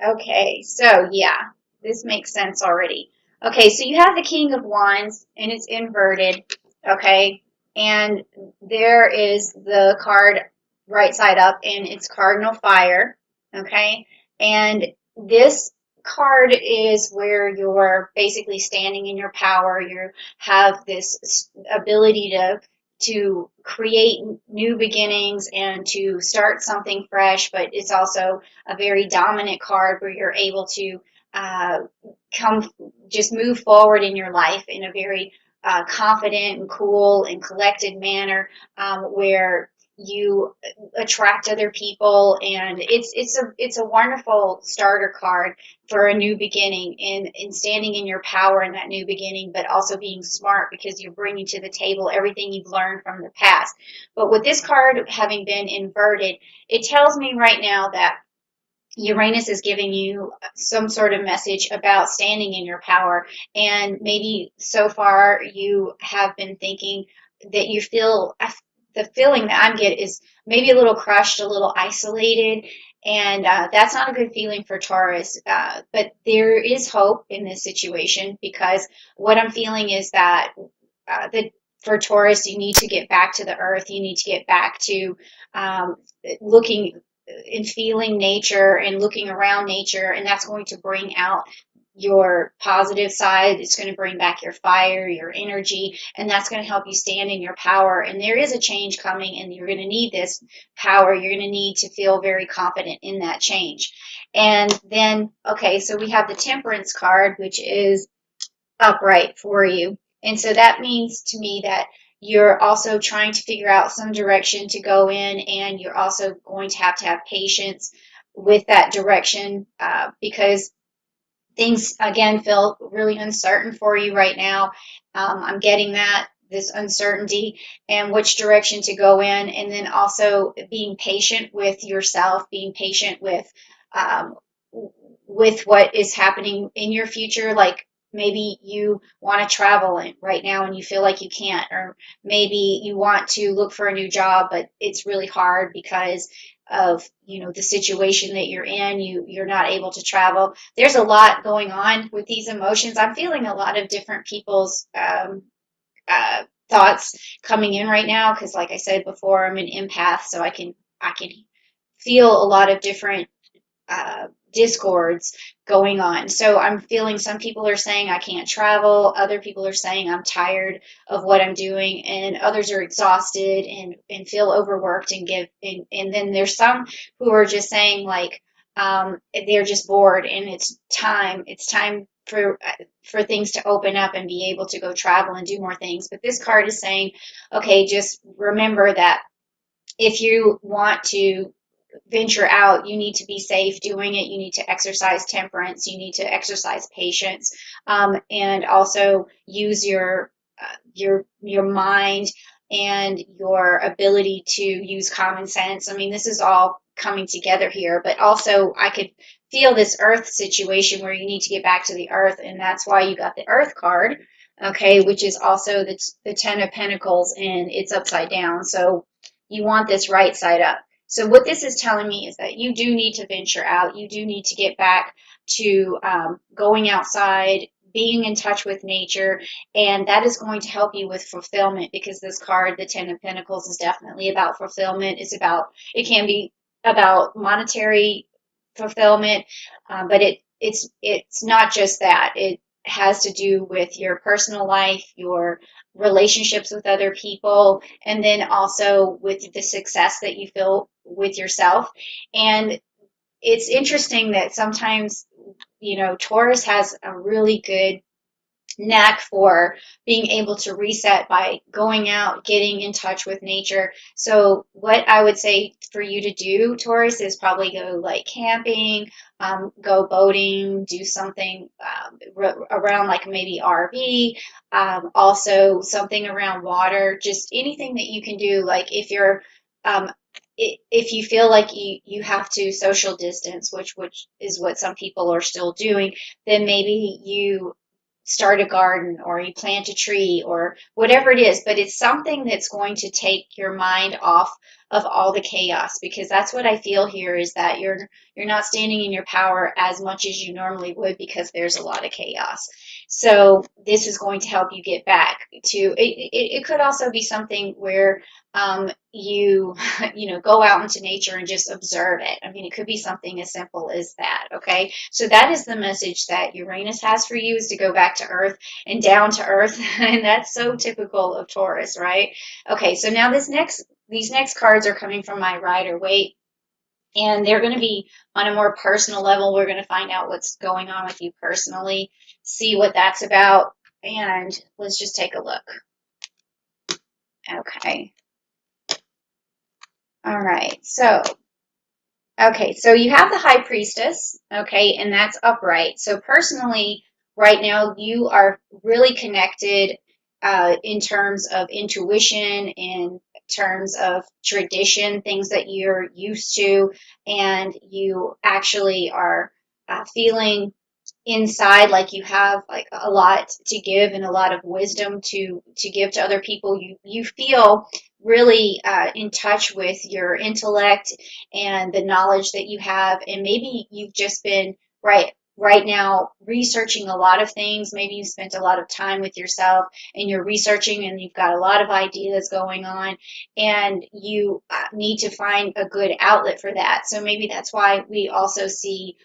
Okay, so yeah, this makes sense already. Okay, so you have the King of Wands and it's inverted, okay? And there is the card right side up and it's Cardinal Fire, okay? And this card is where you're basically standing in your power. You have this ability to create new beginnings and to start something fresh, but it's also a very dominant card where you're able to uh, come just move forward in your life in a very confident and cool and collected manner, where you attract other people, and it's a wonderful starter card for a new beginning, in standing in your power in that new beginning, but also being smart because you're bringing to the table everything you've learned from the past. But with this card having been inverted, it tells me right now that Uranus is giving you some sort of message about standing in your power. And maybe so far you have been thinking that you feel, the feeling that I'm getting is maybe a little crushed, a little isolated. And that's not a good feeling for Taurus. But there is hope in this situation, because what I'm feeling is that for Taurus, you need to get back to the earth. You need to get back to um, looking and feeling nature and looking around nature, and that's going to bring out your positive side. It's going to bring back your fire, your energy, and that's going to help you stand in your power. And there is a change coming, and you're going to need this power. You're going to need to feel very confident in that change. And then, okay, so we have the Temperance card, which is upright for you. And so that means to me that you're also trying to figure out some direction to go in, and you're also going to have patience with that direction, because things again feel really uncertain for you right now. I'm getting that, this uncertainty and which direction to go in, and then also being patient with yourself, being patient um, with what is happening in your future. Like maybe you want to travel right now and you feel like you can't, or maybe you want to look for a new job, but it's really hard because of the situation that you're in. You're not able to travel. There's a lot going on with these emotions. I'm feeling a lot of different people's thoughts coming in right now, because like I said before, I'm an empath, so I can feel a lot of different discords going on. So I'm feeling some people are saying I can't travel, other people are saying I'm tired of what I'm doing, and others are exhausted and feel overworked and then there's some who are just saying like they're just bored, and it's time for things to open up and be able to go travel and do more things. But this card is saying, okay, just remember that if you want to venture out, you need to be safe doing it. You need to exercise temperance. You need to exercise patience, and also use your mind and your ability to use common sense. I mean, this is all coming together here, but also I could feel this earth situation where you need to get back to the earth, and that's why you got the earth card, okay, which is also the Ten of Pentacles, and it's upside down. So you want this right side up. So what this is telling me is that you do need to venture out. You do need to get back to going outside, being in touch with nature, and that is going to help you with fulfillment, because this card, the Ten of Pentacles, is definitely about fulfillment. It can be about monetary fulfillment, but it's not just that. It has to do with your personal life, your relationships with other people, and then also with the success that you feel with yourself. And it's interesting that sometimes, Taurus has a really good knack for being able to reset by going out, getting in touch with nature. So what I would say for you to do, Taurus, is probably go like camping, go boating, do something around like maybe RV, also something around water, just anything that you can do. Like um, if you feel like you have to social distance, which is what some people are still doing, then maybe you start a garden or you plant a tree or whatever it is, but it's something that's going to take your mind off of all the chaos, because that's what I feel here is that you're not standing in your power as much as you normally would because there's a lot of chaos. So this is going to help you get back to it could also be something where you go out into nature and just observe it. I mean, it could be something as simple as that. Okay, so that is the message that Uranus has for you, is to go back to earth and down to earth. And that's so typical of Taurus, right? Okay, so now these next cards are coming from my Rider Waite, and they're going to be on a more personal level. We're going to find out what's going on with you personally, see what that's about, and let's just take a look. Okay. All right. So you have the High Priestess, okay, and that's upright. So personally, right now, you are really connected in terms of intuition, in terms of tradition, things that you're used to, and you actually are feeling inside like you have like a lot to give and a lot of wisdom to give to other people. You feel really in touch with your intellect and the knowledge that you have, and maybe you've just been right now researching a lot of things. Maybe you spent a lot of time with yourself and you're researching and you've got a lot of ideas going on, and you need to find a good outlet for that. So maybe that's why we also see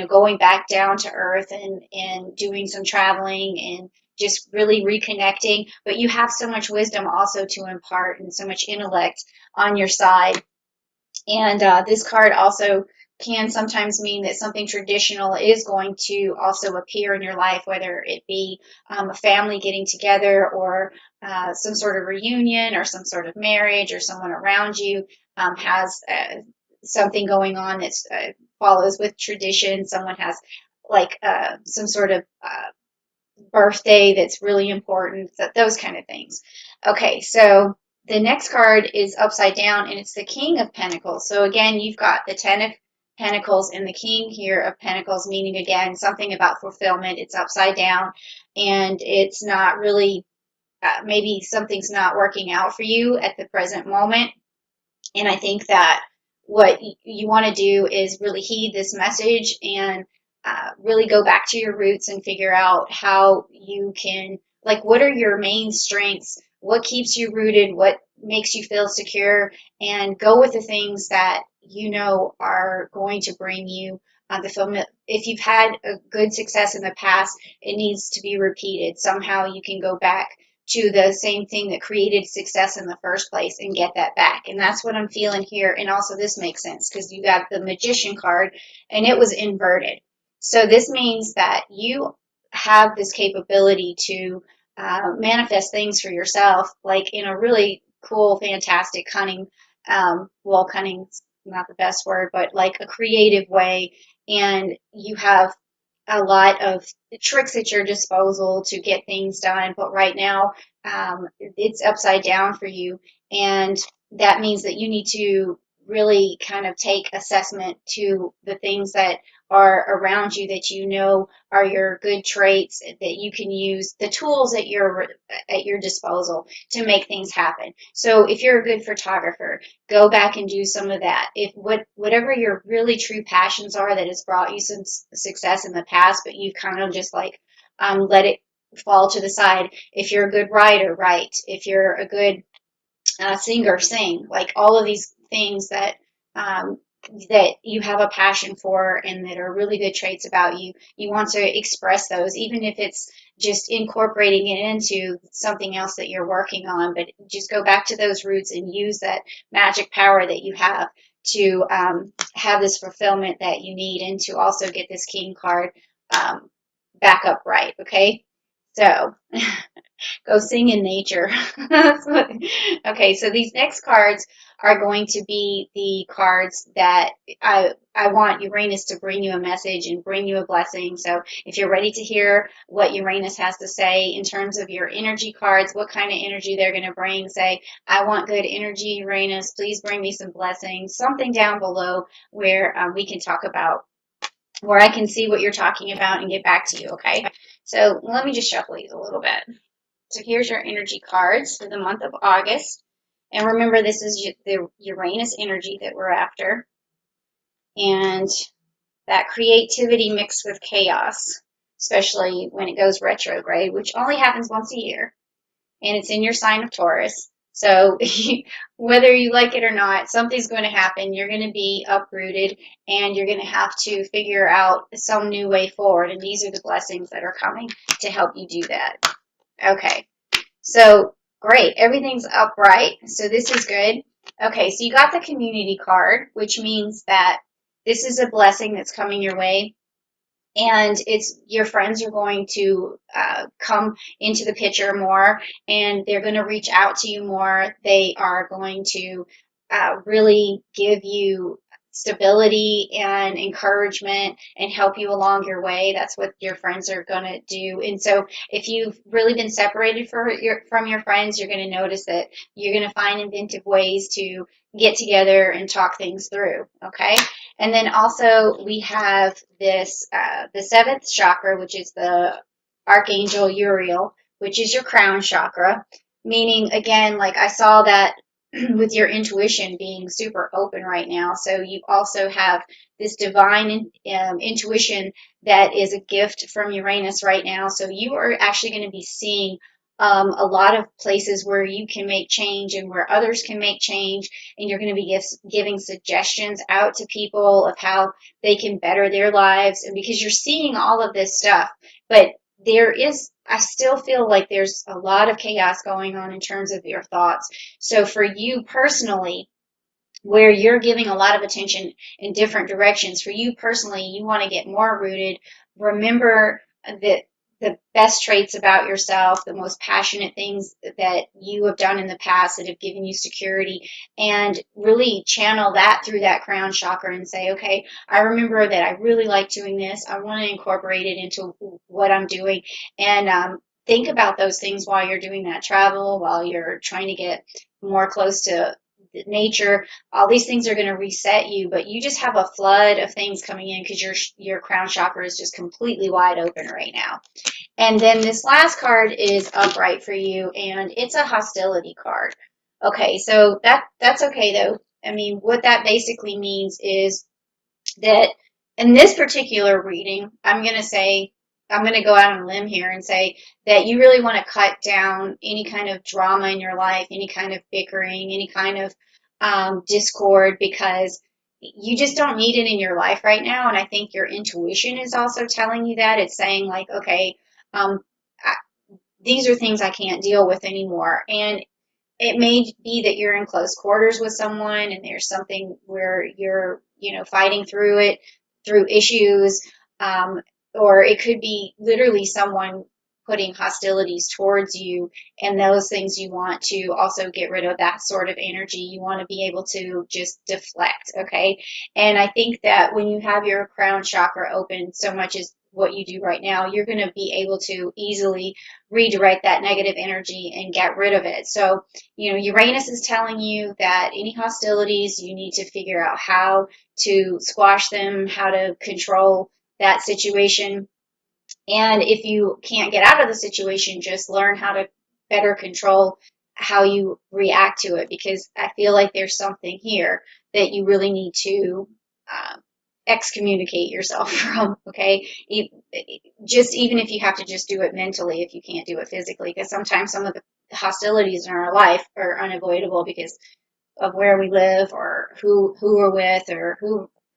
going back down to earth and doing some traveling and just really reconnecting. But you have so much wisdom also to impart and so much intellect on your side. And this card also can sometimes mean that something traditional is going to also appear in your life, whether it be a family getting together or some sort of reunion or some sort of marriage, or someone around you has something going on that follows with tradition. Someone has like some sort of birthday that's really important, those kind of things. Okay, so the next card is upside down, and it's the King of Pentacles. So again, you've got the Ten of Pentacles and the King here of Pentacles, meaning again something about fulfillment. It's upside down, and it's not really maybe something's not working out for you at the present moment. And I think that what you want to do is really heed this message and really go back to your roots and figure out how you can, like, what are your main strengths? What keeps you rooted? What makes you feel secure? And go with the things that you know are going to bring you the fulfillment. If you've had a good success in the past, it needs to be repeated. Somehow you can go back to the same thing that created success in the first place and get that back. And that's what I'm feeling here. And also this makes sense because you got the Magician card and it was inverted. So this means that you have this capability to manifest things for yourself, like in a really cool, fantastic, cunning, well, cunning's not the best word, but like a creative way. And you have a lot of tricks at your disposal to get things done, but right now it's upside down for you, and that means that you need to really kind of take assessment to the things that are around you that you know are your good traits, that you can use the tools at your disposal to make things happen. So if you're a good photographer, go back and do some of that. If whatever your really true passions are that has brought you some success in the past, but you kind of just like let it fall to the side. If you're a good writer, write. If you're a good singer, sing. Like all of these things um, that you have a passion for and that are really good traits about you, you want to express those, even if it's just incorporating it into something else that you're working on. But just go back to those roots and use that magic power that you have to have this fulfillment that you need, and to also get this King card um, back upright. Okay, so go sing in nature. Okay, so these next cards are going to be the cards that I want Uranus to bring you a message and bring you a blessing. So if you're ready to hear what Uranus has to say in terms of your energy cards, what kind of energy they're going to bring, say, I want good energy, Uranus, please bring me some blessings, something down below where we can talk about where I can see what you're talking about and get back to you, okay? So let me just shuffle these a little bit. So here's your energy cards for the month of August. And remember, this is the Uranus energy that we're after. And that creativity mixed with chaos, especially when it goes retrograde, which only happens once a year. And it's in your sign of Taurus. So whether you like it or not, something's going to happen. You're going to be uprooted and you're going to have to figure out some new way forward. And these are the blessings that are coming to help you do that. Okay, so great. Everything's upright. So this is good. Okay, so you got the community card, which means that this is a blessing that's coming your way, and it's your friends are going to come into the picture more, and they're going to reach out to you more. They are going to really give you stability and encouragement and help you along your way. That's what your friends are going to do. And so if you've really been separated from your friends, you're going to notice that you're going to find inventive ways to get together and talk things through. Okay. And then also we have this, the seventh chakra, which is the Archangel Uriel, which is your crown chakra. Meaning, again, like I saw that with your intuition being super open right now. So you also have this divine intuition that is a gift from Uranus right now. So you are actually going to be seeing a lot of places where you can make change and where others can make change, and you're going to be giving suggestions out to people of how they can better their lives. And because you're seeing all of this stuff, but I still feel like there's a lot of chaos going on in terms of your thoughts. So for you personally, where you're giving a lot of attention in different directions, for you personally, you want to get more rooted. Remember that the best traits about yourself, the most passionate things that you have done in the past that have given you security, and really channel that through that crown chakra and say, okay, I remember that I really like doing this. I want to incorporate it into what I'm doing. And think about those things while you're doing that travel, while you're trying to get more close to nature. All these things are going to reset you, but you just have a flood of things coming in because your crown chakra is just completely wide open right now. And then this last card is upright for you, and it's a hostility card. Okay, so that's okay though. I mean, what that basically means is that in this particular reading, I'm going to go out on a limb here and say that you really want to cut down any kind of drama in your life, any kind of bickering, any kind of discord, because you just don't need it in your life right now. And I think your intuition is also telling you that. It's saying, like, okay, um, I, these are things I can't deal with anymore. And it may be that you're in close quarters with someone and there's something where you're, fighting through it, through issues, um, or it could be literally someone putting hostilities towards you, and those things you want to also get rid of that sort of energy. You want to be able to just deflect, okay? And I think that when you have your crown chakra open so much as what you do right now, you're going to be able to easily redirect that negative energy and get rid of it. So, Uranus is telling you that any hostilities, you need to figure out how to squash them, how to control that situation. And if you can't get out of the situation, just learn how to better control how you react to it, because I feel like there's something here that you really need to excommunicate yourself from, okay? Just even if you have to just do it mentally, if you can't do it physically, because sometimes some of the hostilities in our life are unavoidable because of where we live or who we're with or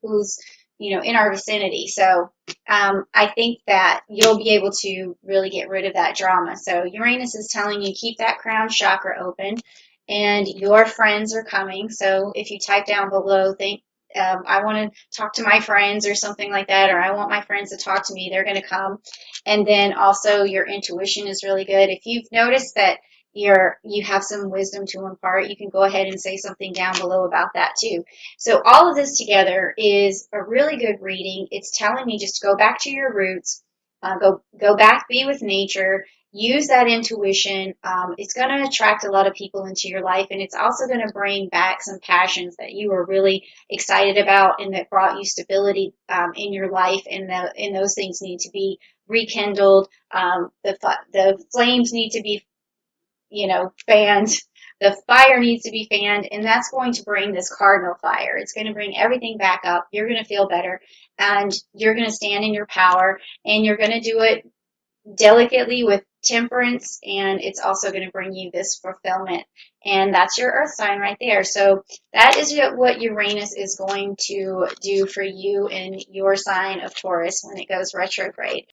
who's in our vicinity. So I think that you'll be able to really get rid of that drama. So Uranus is telling you keep that crown chakra open, and your friends are coming. So if you type down below, think I want to talk to my friends or something like that, or I want my friends to talk to me, they're going to come. And then also your intuition is really good. If you've noticed that you have some wisdom to impart, you can go ahead and say something down below about that too. So all of this together is a really good reading. It's telling me just to go back to your roots, go back, be with nature, use that intuition. It's going to attract a lot of people into your life, and it's also going to bring back some passions that you were really excited about and that brought you stability in your life. And those things need to be rekindled. The flames need to be, fanned. The fire needs to be fanned, and that's going to bring this cardinal fire. It's going to bring everything back up. You're going to feel better, and you're going to stand in your power, and you're going to do it delicately with temperance, and it's also going to bring you this fulfillment. And that's your earth sign right there. So that is what Uranus is going to do for you in your sign of Taurus when it goes retrograde.